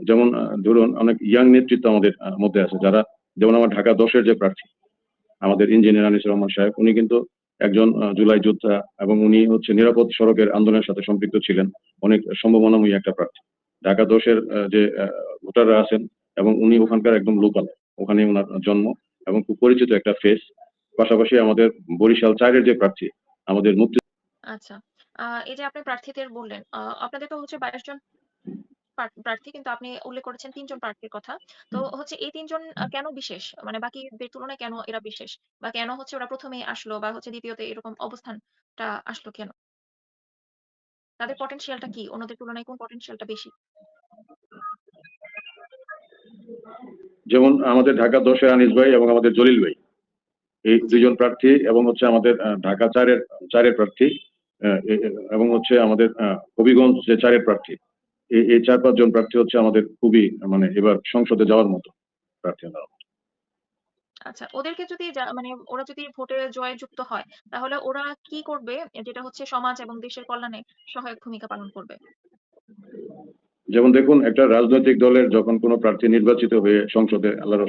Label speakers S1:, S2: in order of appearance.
S1: যেমন ধরুন অনেক ইয়াং নেতৃত্ব আমাদের মধ্যে আছে যারা, যেমন আমার ঢাকা 10-এর যে প্রার্থী আমাদের ইঞ্জিনিয়ার আনিসুর রহমান সাহেব, উনি কিন্তু একজন জুলাই যোদ্ধা এবং উনি হচ্ছে নিরাপদ সড়কের আন্দোলনের সাথে সম্পৃক্ত ছিলেন। অনেক সম্ভাবনাময়ী একটা প্রার্থী। ঢাকা 10-এর যে ভোটাররা আছেন এবং উনি ওখানকার একদম লোকাল, ওখানে ওনার জন্ম এবং খুব পরিচিত একটা ফেস। পাশাপাশি আমাদের বরিশাল 4-এর যে প্রার্থী আমাদের মুক্তি।
S2: আচ্ছা। এই যে আপনি প্রার্থীদের বললেন, আপনাদের তো হচ্ছে 22 জন প্রার্থী, কিন্তু আপনি উল্লেখ করেছেন 3 জন প্রার্থীর কথা। তো হচ্ছে এই 3 জন কেন বিশেষ? মানে বাকিদের তুলনায় কেন এরা বিশেষ? বা কেন হচ্ছে ওরা ১ম এই আসলো বা হচ্ছে দ্বিতীয়তে এরকম অবস্থানটা আসলো কেন? তাদের পটেনশিয়ালটা কি? অন্যদের তুলনায় কোন পটেনশিয়ালটা বেশি?
S1: যেমন আমাদের ঢাকা 10-এর আনিস ভাই এবং আমাদের জলিল ভাই, এই
S2: জি।
S1: দুইজন প্রার্থী এবং হচ্ছে আমাদের ঢাকা 4-এর প্রার্থী, এবং হচ্ছে আমাদের হবিগঞ্জ যে 4-এর প্রার্থী। এই 4-5 জন প্রার্থী হচ্ছে আমাদের খুবই মানে এবার সংসদে যাওয়ার মতো প্রার্থী ওনারা।
S2: আচ্ছা, ওদেরকে যদি মানে ওরা যদি ভোটে জয়যুক্ত হয়, তাহলে ওরা কি করবে যেটা হচ্ছে সমাজ এবং দেশের কল্যাণে সহায়ক ভূমিকা পালন করবে?
S1: যেমন দেখুন, একটা রাজনৈতিক দলের যখন কোনো প্রার্থী নির্বাচিত হয়ে সংসদে আল্লাহর